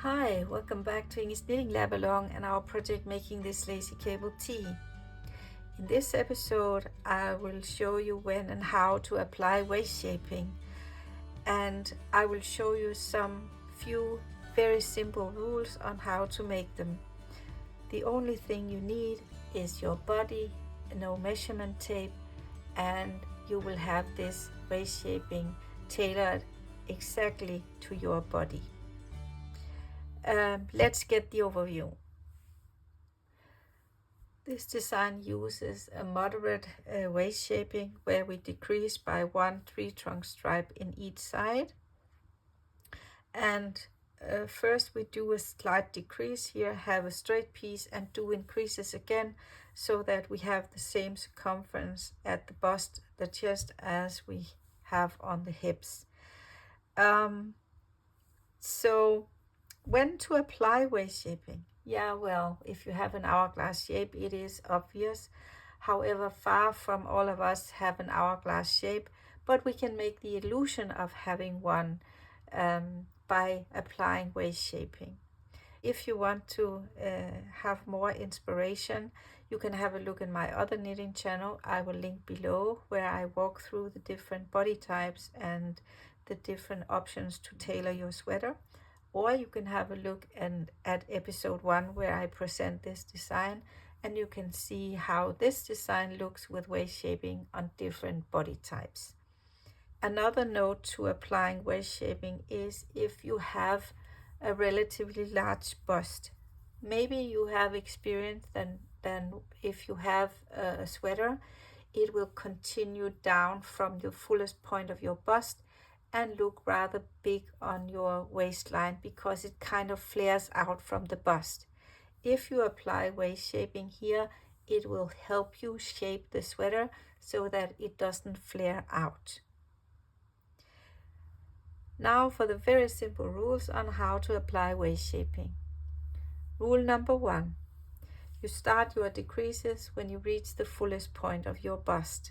Hi, welcome back to English Knitting Lab Along and our project making this lacy cable tee. In this episode I will show you when and how to apply waist shaping, and I will show you some few very simple rules on how to make them. The only thing you need is your body, no measurement tape, and you will have this waist shaping tailored exactly to your body. Let's get the overview. This design uses a moderate waist shaping where we decrease by 1 3-trunk stripe in each side. And first we do a slight decrease here, have a straight piece and do increases again so that we have the same circumference at the bust, the chest, as we have on the hips. So when to apply waist shaping? Yeah, well, if you have an hourglass shape, it is obvious. However, far from all of us have an hourglass shape, but we can make the illusion of having one by applying waist shaping. If you want to have more inspiration, you can have a look in my other knitting channel. I will link below, where I walk through the different body types and the different options to tailor your sweater. Or you can have a look at episode 1, where I present this design, and you can see how this design looks with waist shaping on different body types. Another note to applying waist shaping is if you have a relatively large bust. Maybe you have experienced that if you have a sweater, it will continue down from the fullest point of your bust and look rather big on your waistline because it kind of flares out from the bust. If you apply waist shaping here, it will help you shape the sweater so that it doesn't flare out. Now for the very simple rules on how to apply waist shaping. Rule number 1. You start your decreases when you reach the fullest point of your bust.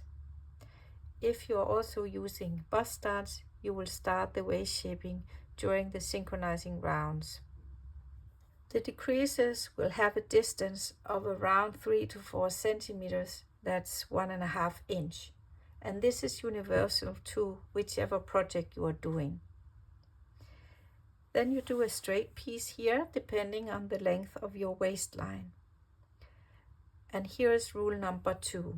If you are also using bust starts, you will start the waist shaping during the synchronizing rounds. The decreases will have a distance of around 3 to 4 centimeters, that's 1.5 inch, and this is universal to whichever project you are doing. Then you do a straight piece here depending on the length of your waistline. And here is rule number 2.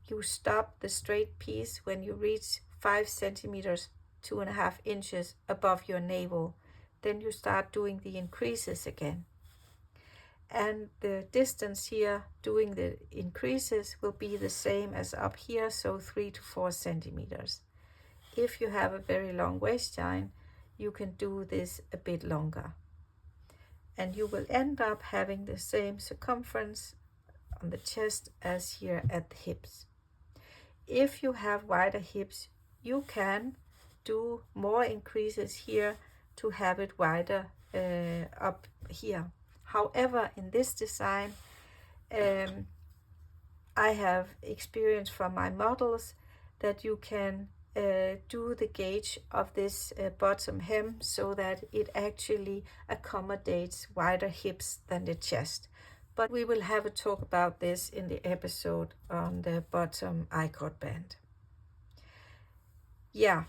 You stop the straight piece when you reach 5 centimeters, 2.5 inches above your navel. Then you start doing the increases again. And the distance here doing the increases will be the same as up here, so 3 to 4 centimeters. If you have a very long waistline, you can do this a bit longer. And you will end up having the same circumference on the chest as here at the hips. If you have wider hips, you can do more increases here to have it wider up here. However, in this design, I have experience from my models that you can do the gauge of this bottom hem so that it actually accommodates wider hips than the chest. But we will have a talk about this in the episode on the bottom iCord band. Yeah,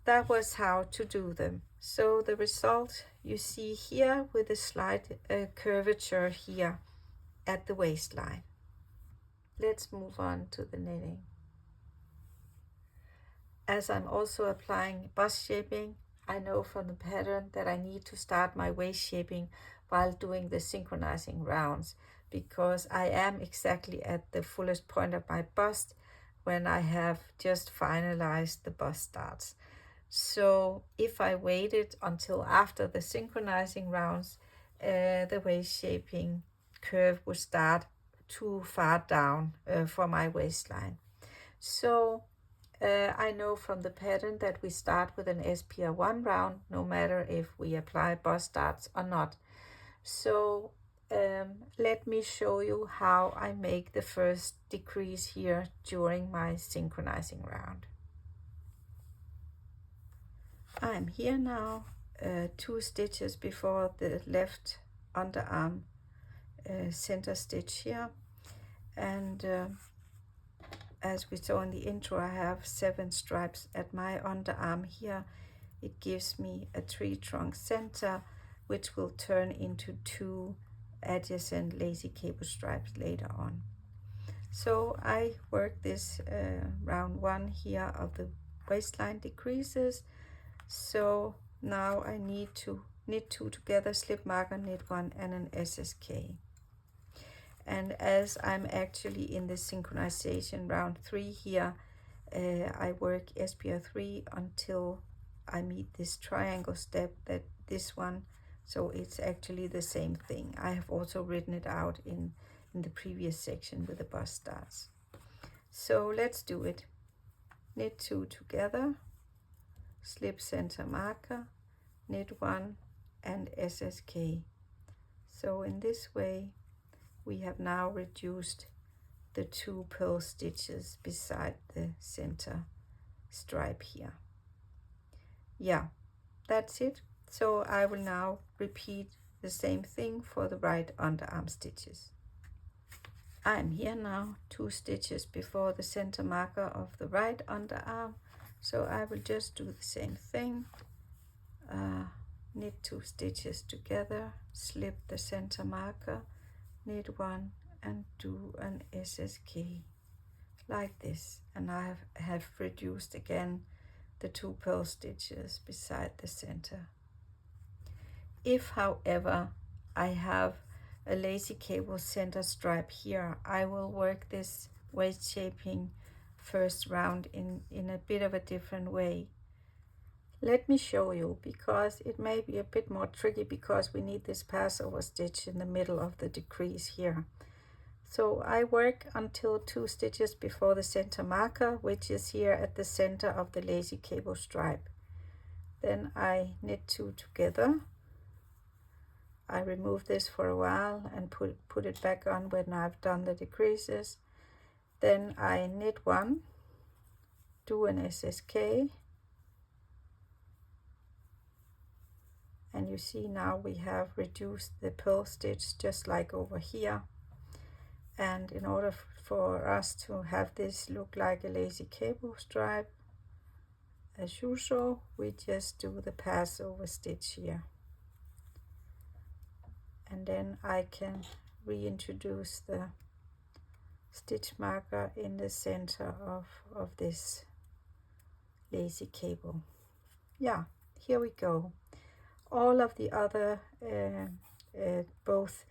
that was how to do them. So the result you see here with a slight curvature here at the waistline. Let's move on to the knitting. As I'm also applying bust shaping, I know from the pattern that I need to start my waist shaping while doing the synchronizing rounds, because I am exactly at the fullest point of my bust when I have just finalized the bust starts. So if I waited until after the synchronizing rounds, the waist shaping curve would start too far down for my waistline. So I know from the pattern that we start with an SPR1 round, no matter if we apply bust starts or not. So let me show you how I make the first decrease here during my synchronizing round. I'm here now 2 stitches before the left underarm center stitch here, and as we saw in the intro, I have 7 stripes at my underarm here. It gives me a 3 trunk center, which will turn into 2 adjacent lacy cable stripes later on. So I work this round 1 here of the waistline decreases. So now I need to knit 2 together, slip marker, knit 1, and an SSK. And as I'm actually in the synchronization round 3 here, I work SPR3 until I meet this triangle step, that this one. So it's actually the same thing. I have also written it out in the previous section with the bust starts. So let's do it. Knit 2 together, slip center marker, knit 1, and SSK. So in this way we have now reduced the 2 purl stitches beside the center stripe here. Yeah, that's it. So I will now repeat the same thing for the right underarm stitches. I'm here now 2 stitches before the center marker of the right underarm, so I will just do the same thing. Knit 2 stitches together, slip the center marker, knit 1, and do an SSK like this. And I have reduced again the 2 purl stitches beside the center. If, however, I have a lacy cable center stripe here, I will work this waist shaping first round in a bit of a different way. Let me show you, because it may be a bit more tricky because we need this passover stitch in the middle of the decrease here. So I work until 2 stitches before the center marker, which is here at the center of the lacy cable stripe. Then I knit 2 together. I remove this for a while and put it back on when I've done the decreases. Then I knit 1, do an SSK, and you see now we have reduced the purl stitch just like over here. And in order for us to have this look like a lacy cable stripe, as usual, we just do the passover stitch here. And then I can reintroduce the stitch marker in the center of this lacy cable. Yeah, here we go. All of the other, both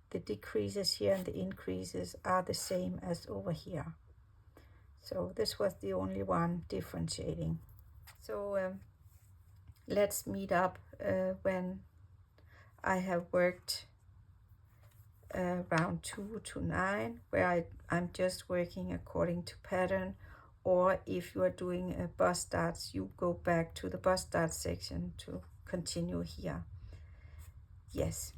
the decreases here and the increases are the same as over here. So this was the only one differentiating. So let's meet up when I have worked round 2 to 9, where I'm just working according to pattern, or if you are doing a bust starts, you go back to the bust start section to continue here. Yes.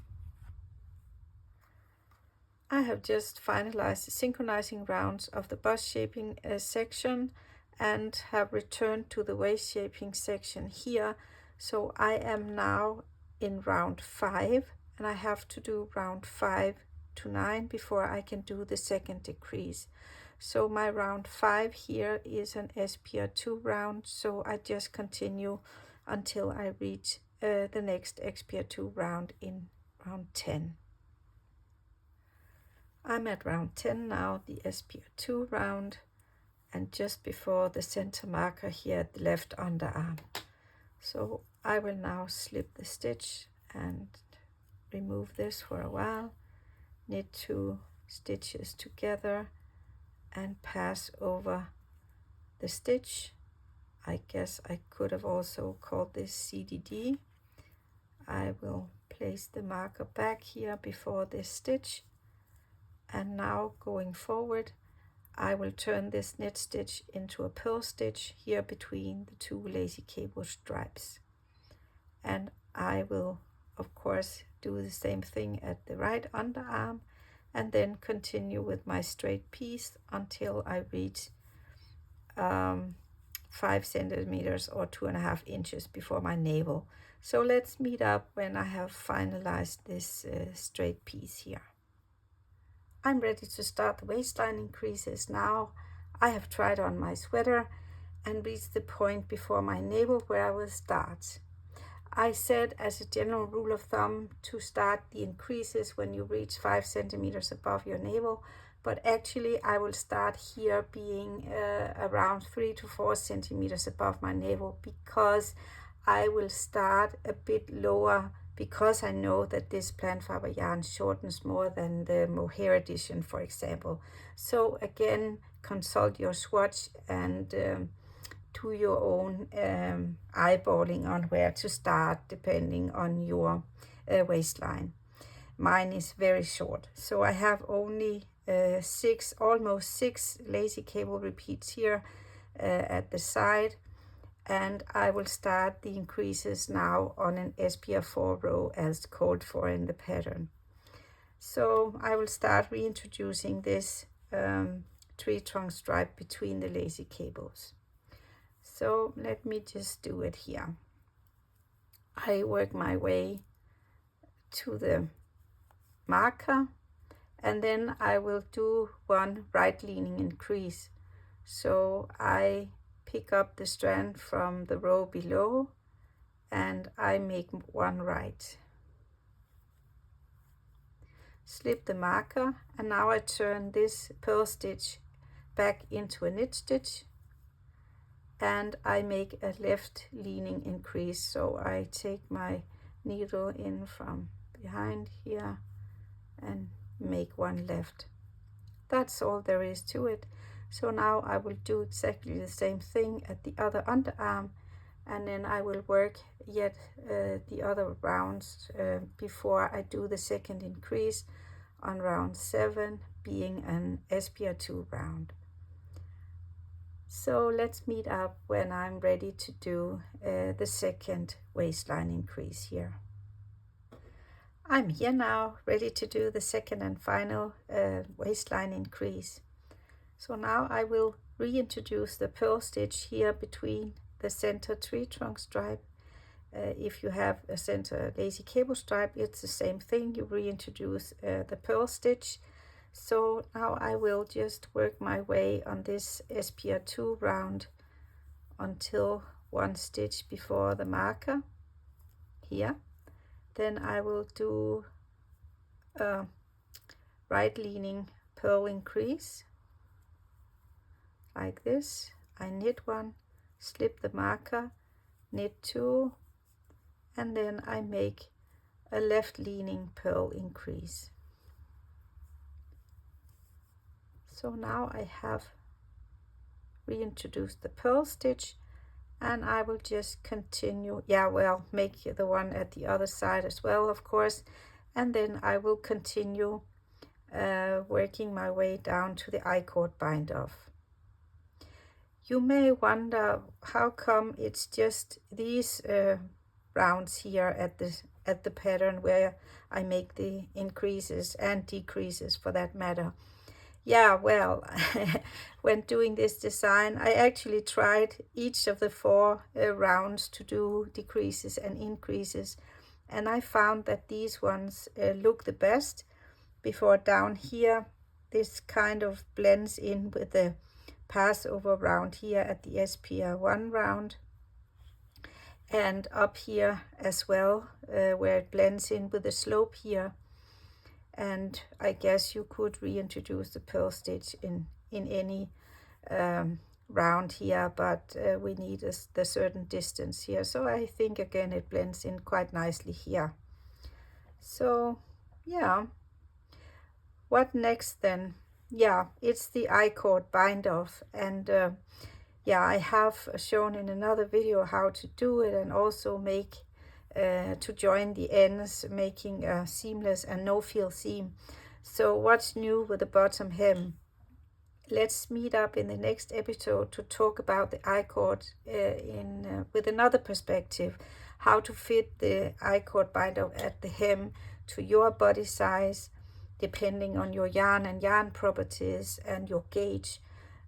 I have just finalized the synchronizing rounds of the bust shaping section and have returned to the waist shaping section here. So I am now in round 5, and I have to do round 5 to 9 before I can do the second decrease. So my round 5 here is an SPR2 round, so I just continue until I reach the next SPR2 round in round 10. I'm at round 10 now, the SPR2 round, and just before the center marker here at the left underarm. So I will now slip the stitch and remove this for a while, knit 2 stitches together and pass over the stitch. I guess I could have also called this CDD. I will place the marker back here before this stitch, and now going forward I will turn this knit stitch into a purl stitch here between the 2 lacy cable stripes. And I will of course do the same thing at the right underarm, and then continue with my straight piece until I reach 5 centimeters or 2.5 inches before my navel. So let's meet up when I have finalized this straight piece here. I'm ready to start the waistline increases now. I have tried on my sweater and reached the point before my navel where I will start. I said as a general rule of thumb to start the increases when you reach 5 centimeters above your navel, but actually I will start here being around 3 to 4 centimeters above my navel, because I will start a bit lower, because I know that this plant fiber yarn shortens more than the mohair edition, for example. So again, consult your swatch and do your own eyeballing on where to start depending on your waistline. Mine is very short, so I have only almost six lacy cable repeats here at the side, and I will start the increases now on an SPF 4 row as called for in the pattern. So I will start reintroducing this tree trunk stripe between the lacy cables. So let me just do it here. I work my way to the marker, and then I will do one right leaning increase. So I pick up the strand from the row below and I make one right. Slip the marker, and now I turn this purl stitch back into a knit stitch and I make a left leaning increase. So I take my needle in from behind here and make one left. That's all there is to it. So now I will do exactly the same thing at the other underarm, and then I will work yet the other rounds before I do the second increase on round 7, being an SPR2 round. So let's meet up when I'm ready to do the second waistline increase here. I'm here now, ready to do the second and final waistline increase. So now I will reintroduce the purl stitch here between the center tree trunk stripe. If you have a center lacy cable stripe, it's the same thing. You reintroduce the purl stitch. So now I will just work my way on this SPR2 round until one stitch before the marker here. Then I will do a right leaning purl increase like this. I knit one, slip the marker, knit two, and then I make a left leaning purl increase. So now I have reintroduced the purl stitch, and I will just continue, make the one at the other side as well, of course, and then I will continue working my way down to the iCord bind off. You may wonder how come it's just these rounds here at the pattern where I make the increases and decreases for that matter. Yeah, well, when doing this design, I actually tried each of the 4 rounds to do decreases and increases, and I found that these ones look the best. Before down here, this kind of blends in with the Passover round here at the SPR1 round, and up here as well, where it blends in with the slope here. And I guess you could reintroduce the purl stitch in any round here, but we need the certain distance here. So I think again it blends in quite nicely here. So yeah, what next then? Yeah, it's the iCord bind off, and I have shown in another video how to do it, and also make to join the ends, making a seamless and no-fill seam. So what's new with the bottom hem? Let's meet up in the next episode to talk about the iCord with another perspective, how to fit the iCord binder at the hem to your body size, depending on your yarn and yarn properties and your gauge.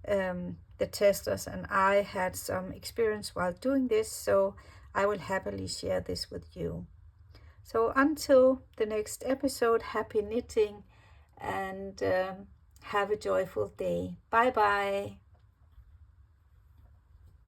The testers and I had some experience while doing this, so I will happily share this with you. So until the next episode, happy knitting and have a joyful day. Bye bye.